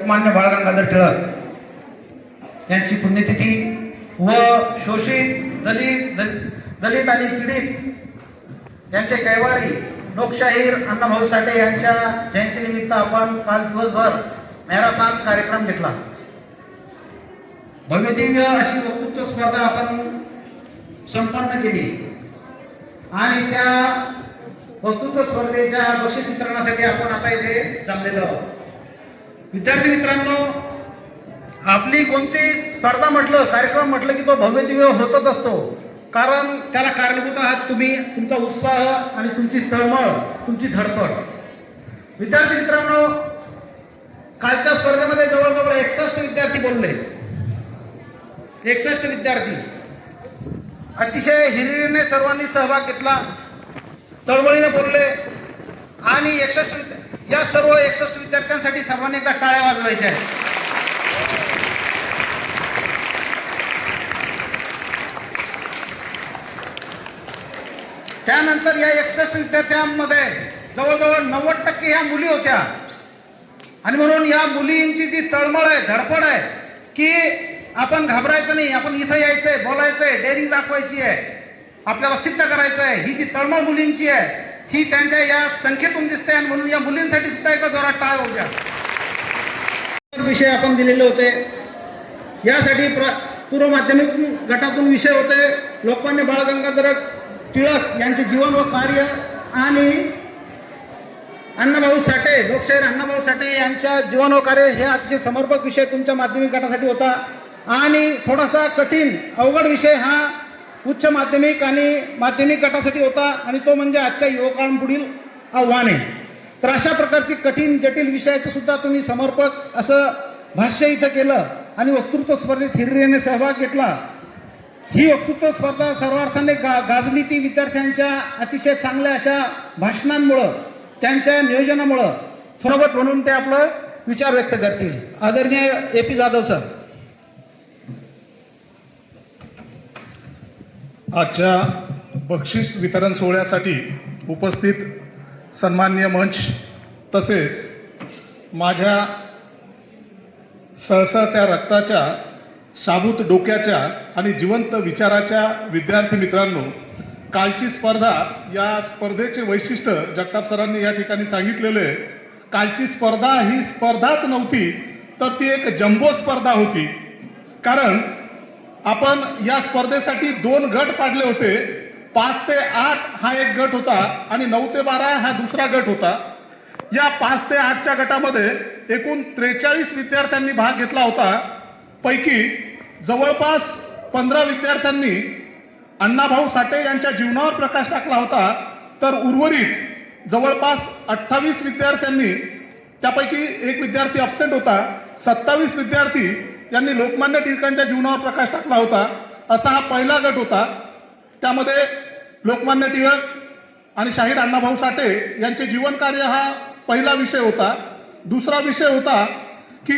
लोकमान्य बाळ गंगाधर टिळक यांची पुण्यतिथी व शोषित दलित आणि पीडित यांचे कैवारी लोकशाहीर अण्णाभाऊ साठे यांच्या जयंतीनिमित्त आपण काल दिवसभर मॅरेथॉन कार्यक्रम घेतला। भव्यदिव्य अशी वक्तृत्व स्पर्धा आपण संपन्न केली आणि त्या वक्तृत्व स्पर्धेच्या बक्षीस वितरणासाठी आपण आता इथे जमलेलो आहोत। विद्यार्थी मित्रांनो, आपली कोणती स्पर्धा म्हटलं, कार्यक्रम म्हटलं की तो भव्यदिव्य होतच असतो, कारण त्याला कारणीभूत आहात तुम्ही, तुमचा उत्साह आणि तुमची तळमळ, तुमची धडपड। विद्यार्थी मित्रांनो, कालच्या स्पर्धेमध्ये जवळजवळ 61 विद्यार्थी बोलले। 61 विद्यार्थी अतिशय हिरिरीने सर्वांनी सहभाग घेतला, तळमळीने बोलले आणि 61 या सर्व 61 विद्यार्थ्यांसाठी सर्वांनी एकदा टाळ्या वाजवायच्या आहेत। त्यानंतर या 61 विद्यार्थ्यांमध्ये जवळजवळ 90% ह्या मुली होत्या आणि म्हणून या मुलींची जी तळमळ आहे, धडपड आहे की आपण घाबरायचं नाही, आपण इथं यायचंय, बोलायचंय, डेअरिंग दाखवायची आहे, आपल्याला सिद्ध करायचं आहे, ही जी तळमळ मुलींची आहे ही त्यांच्या या संख्येतून दिसते आणि म्हणून या मुलींसाठी सुद्धा एका जोरात टाळ होऊ द्या। विषय आपण दिलेले होते, यासाठी पूर्व माध्यमिक गटातून विषय होते लोकमान्य बाळ गंगाधर टिळक यांचे जीवन व कार्य आणि अण्णाभाऊ साठे, लोकशाहीर अण्णाभाऊ साठे यांच्या जीवन व कार्य हे अतिशय समर्पक विषय तुमच्या माध्यमिक गटासाठी होता। आणि थोडासा कठीण अवघड विषय हा उच्च माध्यमिक आणि माध्यमिक गटासाठी होता आणि तो म्हणजे आजच्या युवकांपुढील आव्हाने। तर अशा प्रकारची कठीण जटिल विषयाचं सुद्धा तुम्ही समर्पक असं भाष्य इथं केलं आणि वक्तृत्व स्पर्धेत हिरिरीने सहभाग घेतला। ही वक्तृत्व स्पर्धा सर्वार्थाने गाजली ती विद्यार्थ्यांच्या अतिशय चांगल्या अशा भाषणांमुळं, त्यांच्या नियोजनामुळं। थोडंबत म्हणून ते आपलं विचार व्यक्त करतील। आदरणीय AP जाधव सर। आजच्या बक्षीस वितरण सोहळ्यासाठी उपस्थित सन्माननीय मंच तसेच माझ्या सळसळत्या रक्ताच्या, शाबूत डोक्याच्या आणि जिवंत विचाराच्या विद्यार्थी मित्रांनो, कालची स्पर्धा, या स्पर्धेचे वैशिष्ट्य जगताप सरांनी या ठिकाणी सांगितलेले आहे। कालची स्पर्धा ही स्पर्धाच नव्हती तर ती एक जम्बो स्पर्धा होती, कारण आपण या स्पर्धेसाठी 2 गट पाडले होते। 5 ते 8 हा एक गट होता आणि 9 ते 12 हा दुसरा गट होता। या 5 ते 8च्या गटामध्ये एकूण 43 विद्यार्थ्यांनी भाग घेतला होता। पैकी जवळपास 15 विद्यार्थ्यांनी अण्णाभाऊ साठे यांच्या जीवनावर प्रकाश टाकला होता, तर उर्वरित जवळपास 28 विद्यार्थ्यांनी, त्यापैकी एक विद्यार्थी अब्सेंट होता, 27 विद्यार्थी यांनी लोकमान्य टिळकांच्या जीवनावर प्रकाश टाकला होता। असा हा पहिला गट होता। त्यामध्ये लोकमान्य टिळक आणि शाहीर अण्णाभाऊ साठे यांचे जीवन कार्य हा पहिला विषय होता। दुसरा विषय होता की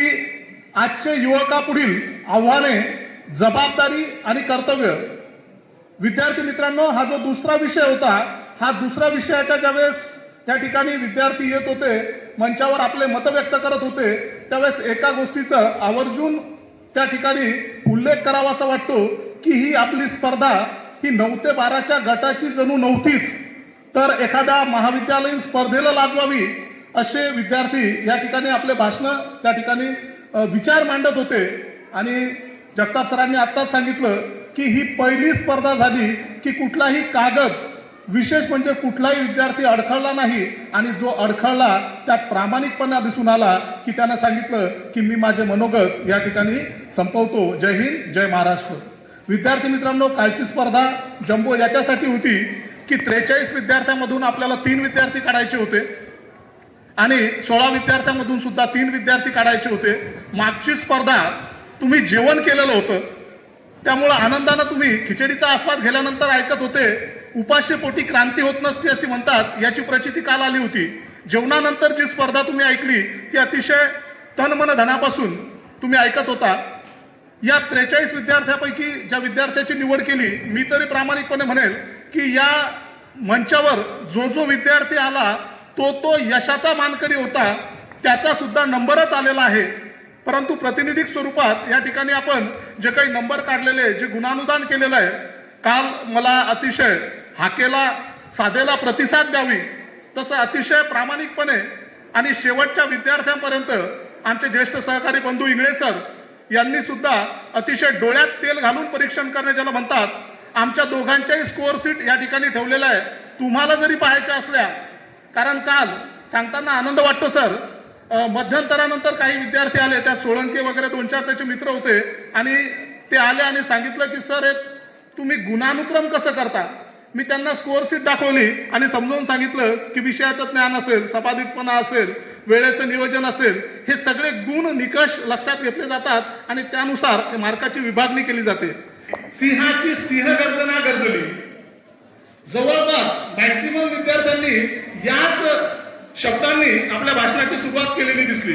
आजचे युवकापुढील आव्हाने, जबाबदारी आणि कर्तव्य। विद्यार्थी मित्रांनो, हा जो दुसरा विषय होता, हा दुसऱ्या विषयाच्या ज्यावेळेस या ठिकाणी विद्यार्थी येत होते, मंचावर आपले मत व्यक्त करत होते, त्यावेळेस एका गोष्टीचा आवर्जून त्या ठिकाणी उल्लेख करावासा वाटतो की ही आपली स्पर्धा ही 9 ते 12च्या गटाची जणू नव्हतीच, तर एखाद्या महाविद्यालयीन स्पर्धेला लाजवावी असे विद्यार्थी या ठिकाणी आपले भाषण, त्या ठिकाणी विचार मांडत होते। आणि जगताप सरांनी आत्ताच सांगितलं की ही पहिली स्पर्धा झाली की कुठलाही कागद, विशेष म्हणजे कुठलाही विद्यार्थी अडखळला नाही आणि जो अडखळला त्यात प्रामाणिकपणा दिसून आला की त्यानं सांगितलं की मी माझे मनोगत या ठिकाणी संपवतो। जय हिंद, जय महाराष्ट्र। विद्यार्थी मित्रांनो, कालची स्पर्धा जम्बो याच्यासाठी होती की 43 विद्यार्थ्यांमधून आपल्याला 3 विद्यार्थी काढायचे होते आणि 16 विद्यार्थ्यांमधून सुद्धा 3 विद्यार्थी काढायचे होते। मागची स्पर्धा तुम्ही जेवण केलेलं होतं, त्यामुळे आनंदानं तुम्ही खिचडीचा आस्वाद घेतल्यानंतर ऐकत होते, उपाशी पोटी क्रांती होत नसते असे म्हणतात, याची प्रचिती काल आली होती। जेवणानंतर जी स्पर्धा तुम्ही ऐकली ती अतिशय तन मन धनापासून तुम्ही ऐकत होता। या 43 विद्यार्थ्यांपैकी ज्या विद्यार्थ्याची निवड केली, मी तरी प्रामाणिकपणे म्हणेल की या मंचावर जो जो विद्यार्थी आला तो तो यशाचा मानकरी होता, त्याचा सुद्धा नंबरच आलेला आहे। परंतु प्रातिनिधिक स्वरूपात या ठिकाणी आपण जे काही नंबर काढलेले, जे गुणानुदान केलेलं आहे, काल मला अतिशय हाकेला साधेला प्रतिसाद द्यावी तसं अतिशय प्रामाणिकपणे आणि शेवटच्या विद्यार्थ्यांपर्यंत आमचे ज्येष्ठ सहकारी बंधू इंगळे सर यांनी सुद्धा अतिशय डोळ्यात तेल घालून परीक्षण करणे ज्याला म्हणतात, आमच्या दोघांच्याही स्कोअर सीट या ठिकाणी ठेवलेलं आहे. तुम्हाला जरी पाहायच्या असल्या, कारण काल सांगताना आनंद वाटतो सर, मध्यंतरानंतर काही विद्यार्थी आले, त्या सोळंके वगैरे 2-4 त्याचे मित्र होते आणि ते आले आणि सांगितलं की सर हे तुम्ही गुणानुक्रम कसं करता. मी त्यांना स्कोअर सीट दाखवली आणि समजावून सांगितलं की विषयाचं ज्ञान असेल, सपादितपणा असेल, वेळेचं नियोजन असेल, हे सगळे गुण निकष लक्षात घेतले जातात आणि त्यानुसार मार्काची विभागणी केली जाते. सिंहाची सिंहगर्जना गर्जली. जवळपास मॅक्सिमम विद्यार्थ्यांनी याच शब्दांनी आपल्या भाषणाची सुरुवात केलेली दिसली.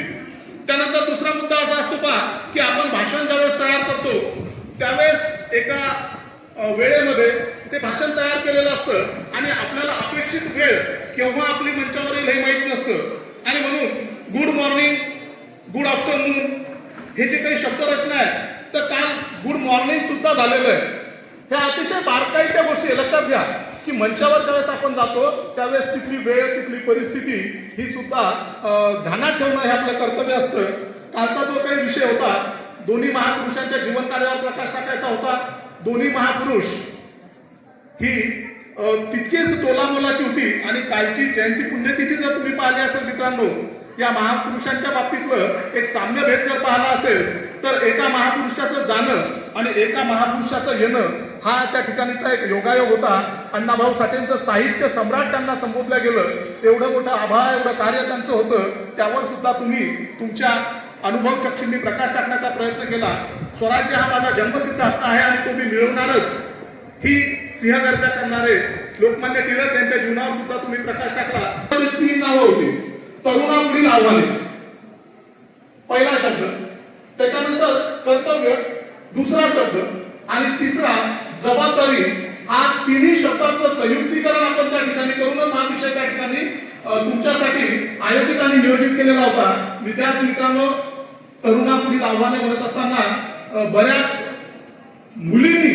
त्यानंतर दुसरा मुद्दा असा असतो पहा की आपण भाषण ज्यावेळेस तयार करतो त्यावेळेस एका वेळेमध्ये ते भाषण तयार केलेलं असतं आणि आपल्याला अपेक्षित वेळ केव्हा आपली मंचावर येईल हे माहीत नसतं आणि म्हणून गुड मॉर्निंग, गुड आफ्टरनून हे जे काही शब्दरचना आहे तर काल गुड मॉर्निंग सुद्धा झालेलं आहे. ह्या अतिशय बारकाईच्या गोष्टी आहे. लक्षात घ्या की मंचावर ज्यावेळेस आपण जातो त्यावेळेस तिथली वेळ, तिथली परिस्थिती ही सुद्धा ध्यानात ठेवणं हे आपलं कर्तव्य असतं. कालचा जो काही विषय होता, दोन्ही महापुरुषांच्या जीवन कार्यावर प्रकाश टाकायचा होता. दोन्ही महापुरुष ही तितकीच तोलामोलाची होती आणि कालची जयंती पुण्यतिथी जर तुम्ही पाहिली असेल मित्रांनो, या महापुरुषांच्या बाबतीतलं एक साम्यभेद जर पाहिला असेल तर एका महापुरुषाचं जाणं आणि एका महापुरुषाचं येणं हा त्या ठिकाणीचा एक योगायोग होता. अण्णाभाऊ साठेंचं साहित्य सम्राट त्यांना संबोधलं गेलं. एवढं मोठं आभाळ, एवढं कार्य त्यांचं होतं, त्यावर सुद्धा तुम्ही तुमच्या अनुभव चक्षुंनी प्रकाश टाकण्याचा प्रयत्न केला. स्वराज्य हा माझा जन्मसिद्ध हक्क आहे आणि तो मी मिळवणारच, ही सिंहगर्जा करणारे लोकमान्य टिळक यांच्या जीवनावर सुद्धा तुम्ही प्रकाश टाकला. 3 नावं होती. तरुणापुढील आव्हाने पहिला शब्द, त्याच्यानंतर कर्तव्य दुसरा शब्द आणि तिसरा जबाबदारी. हा तिन्ही शब्दांचं संयुक्तीकरण आपण त्या ठिकाणी करूनच हा विषय त्या ठिकाणी तुमच्यासाठी आयोजित आणि नियोजित केलेला होता. विद्यार्थी मित्रांनो, तरुणापुढील आव्हाने म्हणत असताना बऱ्याच मुलींनी,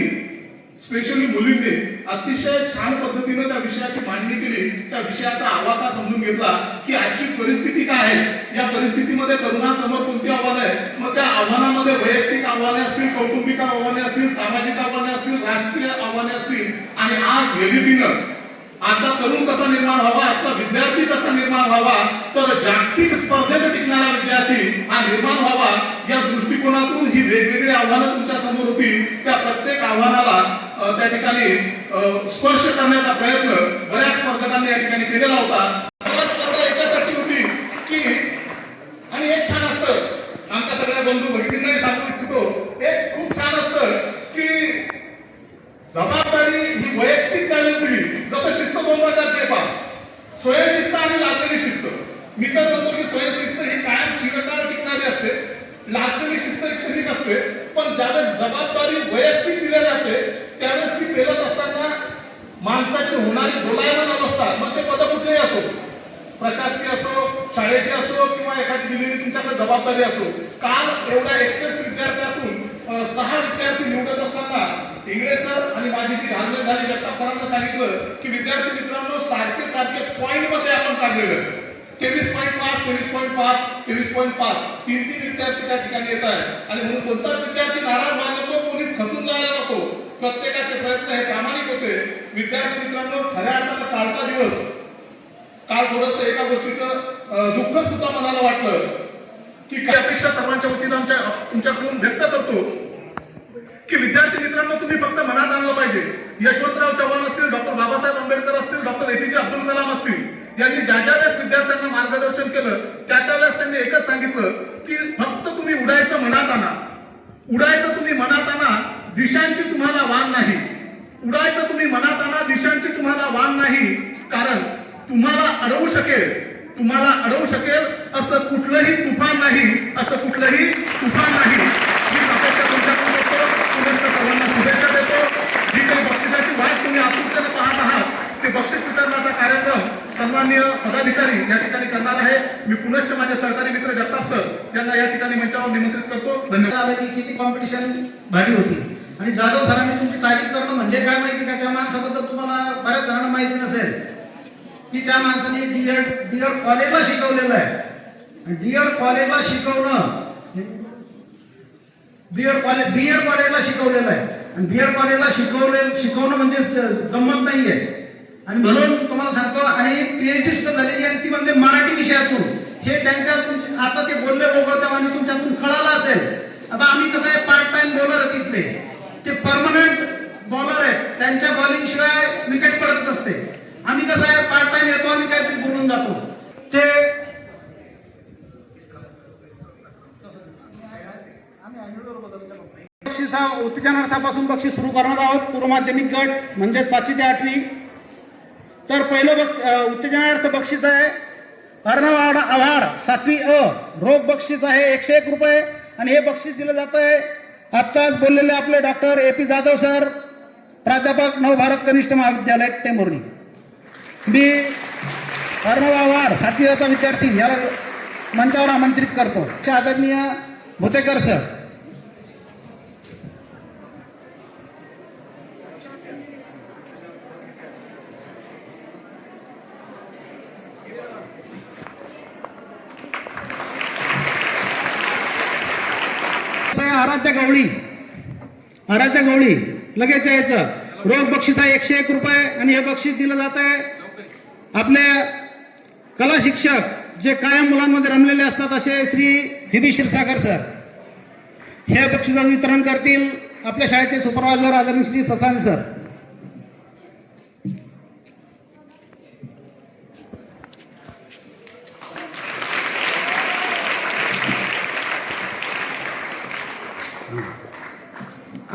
स्पेशली मुलींनी अतिशय छान पद्धतीने त्या विषयाची मांडणी केली. त्या विषयाचा आवाका समजून घेतला की आजची परिस्थिती काय आहे, या परिस्थितीमध्ये तरुणासमोर कोणती आव्हानं आहे. मग त्या आव्हानामध्ये वैयक्तिक आव्हाने असतील, कौटुंबिक आव्हाने असतील, सामाजिक आव्हाने असतील, राष्ट्रीय आव्हाने असतील आणि आज एबीपीनं आजचा तरुण कसा निर्माण व्हावा, आजचा विद्यार्थी कसा निर्माण व्हावा, तर जागतिक स्पर्धेत टिकणारा विद्यार्थी हा निर्माण व्हावा, या दृष्टिकोनातून ही वेगवेगळी आव्हानं तुमच्या समोर होती. त्या प्रत्येक आव्हानाला त्या ठिकाणी स्पर्श करण्याचा प्रयत्न बऱ्याच स्पर्धकांनी या ठिकाणी केलेला होता. स्पर्धा याच्यासाठी होती की, आणि हे छान असतं, आमच्या सगळ्या बंधू भगिनींनाही सांगू इच्छितो, एक खूप छान असतं की जबाबदारी ही वैयक्तिक चॅलेंज दिली. जसं शिस्त 2 प्रकारची आहे पहा, स्वयंशिस्त आणि लादलेली शिस्त. मी तर म्हणतो की स्वयंशिस्त ही कायम चिरकाळ टिकणारी असते, लादलेली शिस्त एक क्षणिक असते. पण ज्यावेळेस जबाबदारी वैयक्तिक दिली जाते त्यावेळेस ती पेलत असताना माणसाची होणारी डोलायमान अवस्था, मग ते पद कुठलेही असो, प्रशासकीय असो, शाळेची असो किंवा एखादी दिलेली तुमच्याकडे जबाबदारी असो. काल एवढ्या 61 विद्यार्थ्यातून 6 विद्यार्थी निवडत असताना इंगळे सर आणि माझी जी घालमेल झाली, जगताप सरांना सांगितलं की विद्यार्थी मित्रांनो सारखे सारखे पॉईंट मध्ये आपण काढलेलं 23.5, 23.5, 23.5 तीन विद्यार्थी त्या ठिकाणी येत आहेत. आणि म्हणून कोणताच विद्यार्थी नाराज व्हायला नको, कोणीच खचून जायला नको. प्रत्येकाचे प्रयत्न हे प्रामाणिक होते. विद्यार्थी मित्रांनो, खऱ्या अर्थानं कालचा दिवस, काल थोडंसं एका गोष्टीचं दुःख सुद्धा मनाला वाटलं की काही अपेक्षा सर्वांच्या वतीनं आमच्या तुमच्याकडून व्यक्त करतो की विद्यार्थी मित्रांनो, तुम्ही फक्त मनात आणलं पाहिजे. यशवंतराव चव्हाण असतील, डॉक्टर बाबासाहेब आंबेडकर असतील, डॉक्टर एपीजे अब्दुल कलाम असतील, यांनी ज्या ज्या वेळेस विद्यार्थ्यांना मार्गदर्शन केलं त्या वेळेस त्यांनी एकच सांगितलं की फक्त तुम्ही उडायचं मनात आणा. उडायचं तुम्ही मनात आणा, दिशांची तुम्हाला वाण नाही. उडायचं तुम्ही मनात आणा, दिशांची तुम्हाला वाण नाही. कारण तुम्हाला अडवू शकेल असं कुठलंही तुफान नाही, असं कुठलंही तुफान नाही. मी अपेक्षा तुमच्याकडून करतो, सर्वांना शुभेच्छा देतो. जी काही बक्षिसाची वाट तुम्ही आतुरतेने पाहत आहात, ते बक्षीस वितरणाचा कार्यक्रम सन्माननीय पदाधिकारी या ठिकाणी करणार आहे. मी पुनश्च माझे सहकारी मित्र जगताप सर यांना या ठिकाणी मंचावर निमंत्रित करतो. धन्यवाद. आलं की किती कॉम्पिटिशन भारी होती आणि जाधव सरांनी तुमची तारीफ करणं म्हणजे काय माहिती का, त्या माणसाबद्दल तुम्हाला बऱ्याच जणांना माहिती नसेल की त्या माणसाने डीएड कॉलेजला शिकवलेलं आहे. आणि डीएड कॉलेजला शिकवणं बीएड कॉलेजला शिकवलेलं आहे आणि बीएड कॉलेजला शिकवणं म्हणजे गंमत नाहीये. आणि म्हणून तुम्हाला सांगतो, आणि पीएचडी सुद्धा झालेली आहे ती म्हणजे मराठी विषयातून. हे त्यांच्यातून आता ते बोलले बोलवत्या आणि तुमच्यातून कळालं असेल. आता आम्ही कसं आहे, पार्ट टाइम बॉलर आहे तिथले, ते परमनंट बॉलर आहेत, त्यांच्या बॉलिंग शिवाय विकेट पडत नसते. आम्ही कसं आहे, पार्ट टाइम येतो आणि काहीतरी बोलून जातो. ते बक्षीस हा उत्तेजनार्थापासून बक्षीस सुरू करणार आहोत. पूर्व माध्यमिक गट म्हणजेच 5वी ते 8वी. तर पहिलं उत्तेजनार्थ बक्षीस आहे अर्णव आव्हाड 7वी अ. रोख बक्षीस आहे 101 रुपये आणि हे बक्षीस दिलं जात आहे आत्ताच बोललेले आपले डॉक्टर AP जाधव सर, प्राध्यापक नवभारत कनिष्ठ महाविद्यालय टेंभुर्णी. मी अर्णव आव्हाड 7वी अ चा विद्यार्थी याला मंचावर आमंत्रित करतो. आदरणीय भुतेकर सर. आराध्या गवळी लगेच यायचं. रोख बक्षीस आहे 101 रुपये आणि हे बक्षीस दिलं जात आहे आपले कला शिक्षक जे कायम मुलांमध्ये रमलेले असतात असे श्री हिबी क्षीरसागर सर. हे बक्षिसाचं वितरण करतील आपल्या शाळेचे सुपरवायझर आदरणीय श्री ससाने सर.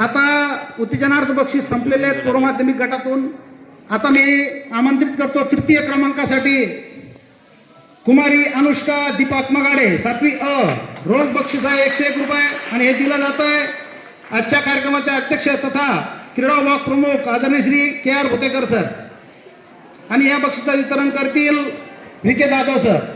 आता उत्तेजनार्थ बक्षीस संपलेले आहेत पूर्व माध्यमिक गटातून. आता मी आमंत्रित करतो तृतीय क्रमांकासाठी कुमारी अनुष्का दीपक मगाडे 7वी अ. रोख बक्षीस आहे 101 रुपये आणि हे दिलं जात आहे आजच्या कार्यक्रमाचे अध्यक्ष तथा क्रीडा विभाग प्रमुख आदरणीय श्री KR भुतेकर सर. आणि या बक्षिसाचं वितरण करतील VK जाधव सर.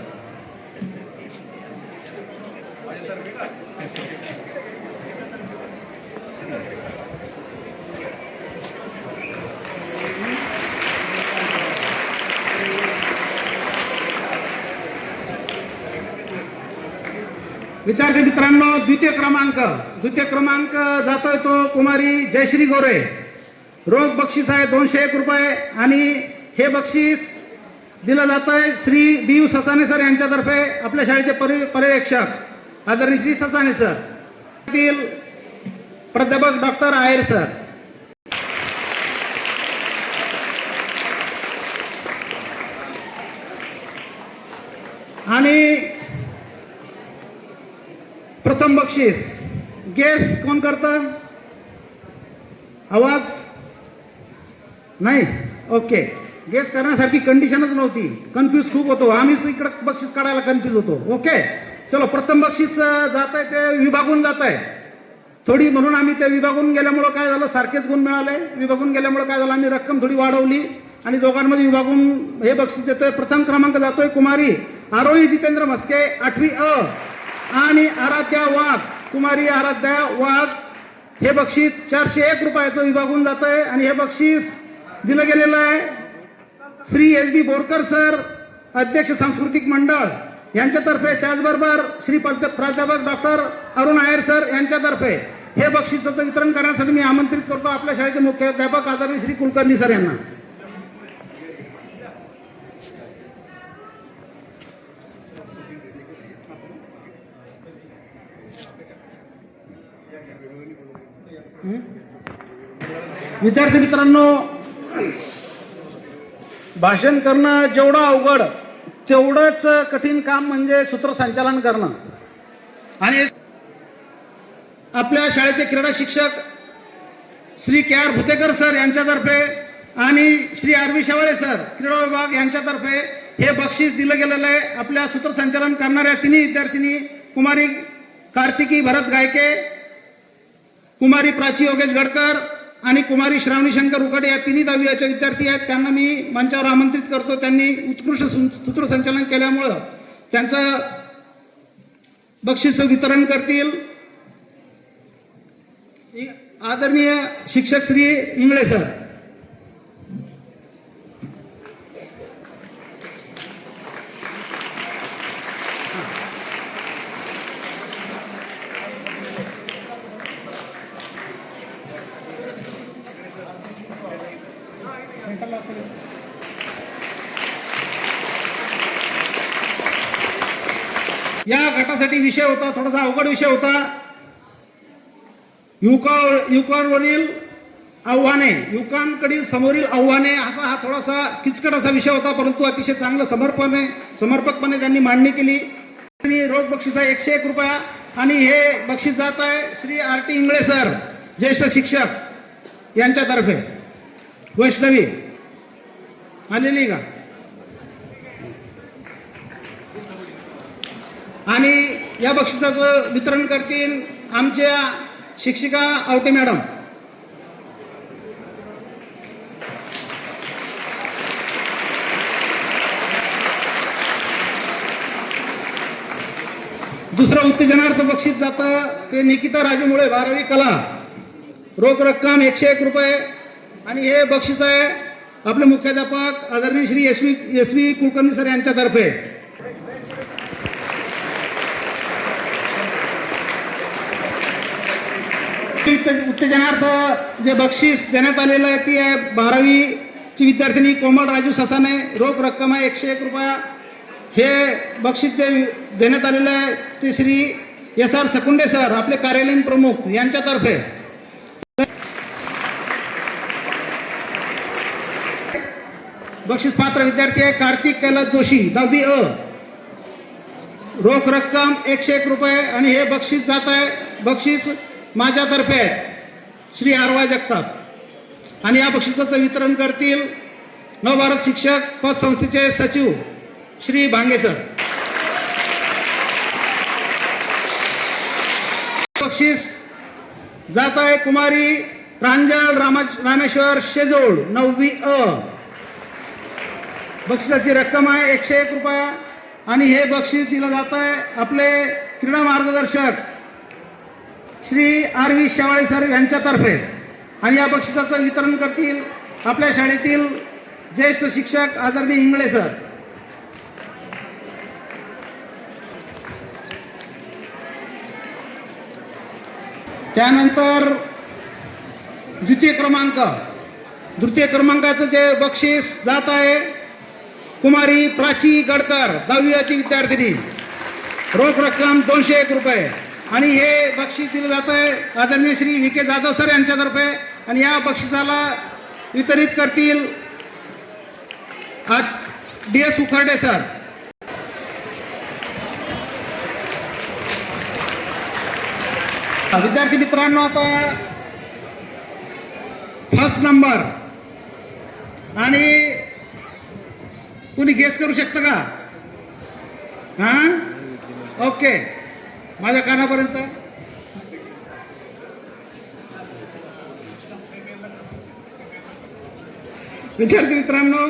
विद्यार्थी मित्रांनो, द्वितीय क्रमांक जातोय तो कुमारी जयश्री गोरे. रोख बक्षीस आहे 201 रुपये आणि हे बक्षीस दिलं जात आहे श्री BU ससाने सर यांच्यातर्फे आपल्या शाळेचे पर्यवेक्षक आदरणीय श्री ससाने सर. प्राध्यापक डॉक्टर आहेर सर. आणि प्रथम बक्षीस गेस कोण करतं? आवाज नाही. ओके, गेस करण्यासारखी कंडिशनच नव्हती. कन्फ्यूज खूप होतो आम्हीच, इकडे बक्षीस काढायला कन्फ्यूज होतो. ओके चलो, प्रथम बक्षीस जात आहे ते विभागून जात आहे थोडी, म्हणून आम्ही ते विभागून गेल्यामुळं काय झालं, सारखेच गुण मिळाले. विभागून गेल्यामुळे काय झालं, आम्ही रक्कम थोडी वाढवली आणि दोघांमध्ये विभागून हे बक्षीस देतोय. प्रथम क्रमांक जातोय कुमारी आरोही जितेंद्र म्हस्के 8वी अ आणि आराध्या वाघ, कुमारी आराध्या वाघ. हे बक्षीस 401 रुपयाचं विभागून जात आहे आणि हे बक्षीस दिलं गेलेलं आहे श्री SB बोरकर सर, अध्यक्ष सांस्कृतिक मंडळ यांच्यातर्फे. त्याचबरोबर श्री प्राध्यापक डॉक्टर अरुण आहेर सर यांच्यातर्फे हे बक्षिसाचं वितरण करण्यासाठी मी आमंत्रित करतो आपल्या शाळेचे मुख्याध्यापक आदरणीय श्री कुलकर्णी सर यांना. विद्यार्थी मित्रांनो, भाषण करणं जेवढं अवघड तेवढंच कठीण काम म्हणजे सूत्रसंचालन करणं. आणि आपल्या शाळेचे क्रीडा शिक्षक श्री KR भुतेकर सर यांच्यातर्फे आणि श्री RV शेवाळे सर क्रीडा विभाग यांच्यातर्फे हे बक्षीस दिलं गेलेलं आहे. आपल्या सूत्रसंचालन करणाऱ्या तिन्ही विद्यार्थिनी कुमारी कार्तिकी भरत गायके, कुमारी प्राची योगेश गडकर आणि कुमारी श्रावणी शंकर उकडे या तिन्ही 10वीचे विद्यार्थी आहेत. त्यांना मी मंचावर आमंत्रित करतो. त्यांनी उत्कृष्ट सूत्रसंचालन केल्यामुळं त्यांचं बक्षीस वितरण करतील आदरणीय शिक्षक श्री इंगळे सर. या गटासाठी विषय होता, थोडासा अवघड विषय होता, युवकांवरील आव्हाने, युवकांकडील समोरील आव्हाने, असा हा थोडासा किचकट असा विषय होता, परंतु अतिशय चांगलं समर्पकपणे त्यांनी मांडणी केली. रोख बक्षीस आहे 101 रुपया आणि हे बक्षीस जात आहे श्री RT इंगळे सर, ज्येष्ठ शिक्षक यांच्यातर्फे. वैष्णवी आलेली का? आणि या बक्षिसाचं वितरण करतील आमच्या शिक्षिका आवटे मॅडम. दुसरं उत्तेजनार्थ बक्षीस जातं ते निकिता राजूमुळे 12वी कला, रोख रक्कम 101 रुपये आणि हे बक्षीस आहे आपले मुख्याध्यापक आदरणीय श्री एस.व्ही. कुलकर्णी सर यांच्यातर्फे. उत्तेजनार्थ जे बक्षीस देण्यात आलेलं आहे ती आहे 12वी ची विद्यार्थिनी कोमल राजू ससाने, रोख रक्कम आहे 101 रुपया. हे बक्षीस जे देण्यात आलेलं आहे ते श्री SR सकुंडे सर, आपले कार्यालयीन प्रमुख यांच्यातर्फे. बक्षीस पात्र विद्यार्थी आहे कार्तिक कैलास जोशी, 10वी अ, रोख रक्कम 101 रुपये आणि हे बक्षीस जात आहे, बक्षीस माझ्यातर्फे श्री आरवाय जगताप आणि या बक्षिसाचं वितरण करतील नवभारत शिक्षक पतसंस्थेचे सचिव श्री भांगे सर. बक्षीस जात आहे कुमारी प्रांजल रामेश्वर शेजोळ, 9वी अ. बक्षिसाची रक्कम आहे 101 रुपया आणि हे बक्षीस दिलं जात आहे आपले क्रीडा मार्गदर्शक श्री RV शेवाळे सर यांच्यातर्फे. आणि या बक्षिसाचं वितरण करतील आपल्या शाळेतील ज्येष्ठ शिक्षक आदरणीय इंगळे सर. त्यानंतर द्वितीय क्रमांकाचं जे बक्षीस जात आहे कुमारी प्राची गडकर, 10वी ची विद्यार्थिनी, रोख रक्कम 201 रुपये आणि हे बक्षीस दिलं जात आहे आदरणीय श्री VK जाधव सर यांच्यातर्फे. आणि या बक्षिसाला वितरित करतील DS उखर्डे सर. विद्यार्थी मित्रांनो, आता फर्स्ट नंबर आणि कुणी गेस करू शकतं का? हां, ओके, माझ्या कानापर्यंत. विद्यार्थी मित्रांनो,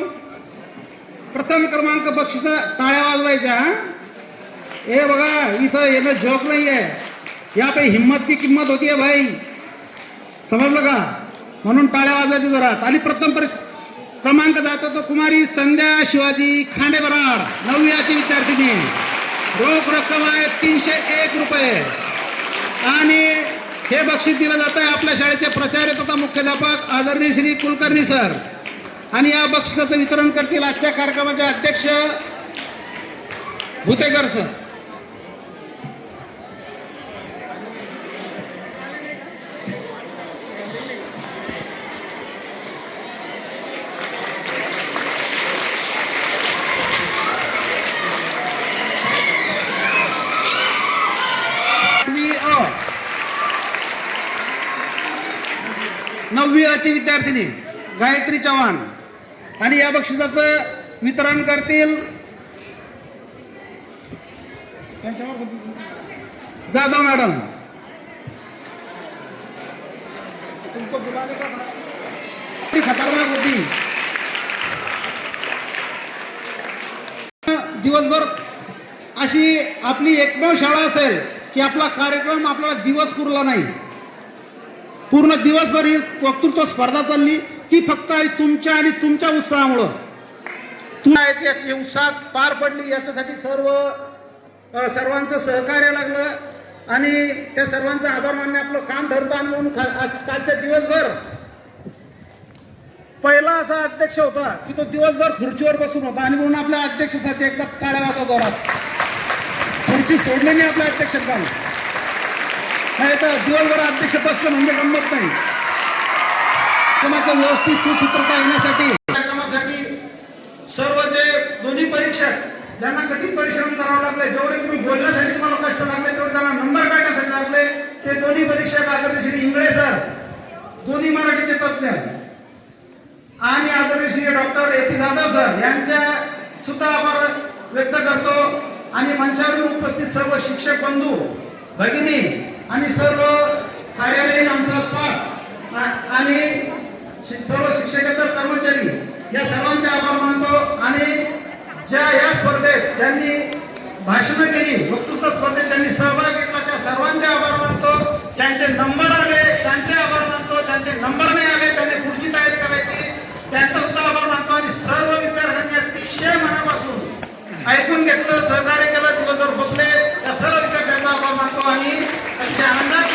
प्रथम क्रमांक बक्षीस, टाळ्या वाजवायच्या. हे बघा, इथं येणं जॉब नाही आहे, यहाँ पे हिम्मत की किंमत होती है भाई, समजलं का? म्हणून टाळ्या वाजवायच्या जोरात. आणि प्रथम क्रमांक जातो तो कुमारी संध्या शिवाजी खांडे बराड, 9वी ची विद्यार्थिनी, रोख रक्कम आहे 301 रुपये आणि हे बक्षीस दिलं जात आहे आपल्या शाळेचे प्राचार्य तथा मुख्याध्यापक आदरणीय श्री कुलकर्णी सर. आणि या बक्षिसाचं वितरण करतील आजच्या कार्यक्रमाचे अध्यक्ष भुतेकर सर. नववी ची विद्यार्थिनी गायत्री चव्हाण आणि या बक्षिसाचं वितरण करतील जाधव मॅडम. खतरनाक होती. दिवसभर अशी आपली एकमेव शाळा असेल की आपला कार्यक्रम आपल्याला दिवस पुरला नाही, पूर्ण दिवसभर ही वक्तृत्व स्पर्धा चालली की फक्त तुमच्या आणि तुमच्या उत्साहामुळं याची उत्साहात पार पडली. याच्यासाठी सर्वांचं सहकार्य लागलं आणि त्या सर्वांचा आभार मानणे आपलं काम ठरतं. आणि म्हणून कालच्या दिवसभर पहिला असा अध्यक्ष होता की तो दिवसभर खुर्चीवर बसून होता आणि म्हणून आपल्या अध्यक्षासाठी एकदा टाळ्या वाजवा जोरात. खुर्ची सोडली नाही आपल्या अध्यक्षात काम नाही तर दिवसभर अध्यक्ष बसलं म्हणजे गंमत नाही. कार्यक्रमाचं व्यवस्थित सुसूत्रता येण्यासाठी कार्यक्रमासाठी सर्व जे दोन्ही परीक्षक ज्यांना कठीण परिश्रम करावा लागले, जेवढे तुम्ही बोलण्यासाठी तुम्हाला कष्ट लागले तेवढे त्यांना नंबर काढण्यासाठी लागले, ते दोन्ही परीक्षक आदरणीय श्री इंगळे सर, दोन्ही मराठीचे तज्ज्ञ, आणि आदरणीय Shri doctor A P Jadhav sir यांच्या सुद्धा आभार व्यक्त करतो. आणि मंचावर उपस्थित सर्व शिक्षक बंधू भगिनी आणि सर्व कार्यालयीन आमचा स्टाफ आणि सर्व शिक्षकेतर कर्मचारी या सर्वांचे आभार मानतो. आणि ज्या या स्पर्धेत ज्यांनी भाषणं केली, वक्तृत्व स्पर्धेत ज्यांनी सहभाग घेतला त्या सर्वांचे आभार मानतो. ज्यांचे नंबर आले त्यांचे आभार मानतो, ज्यांचे नंबर नाही आले त्यांनी पुढची तयारी करायची त्यांचा सुद्धा आभार मानतो. आणि सर्व विद्यार्थ्यांनी अतिशय मनापासून ऐकून घेतलं, सहकार्य केलं, दिवसभर बसले, त्या सर्व विद्यार्थ्यांचा आभार मानतो आणि अतिशय आनंदात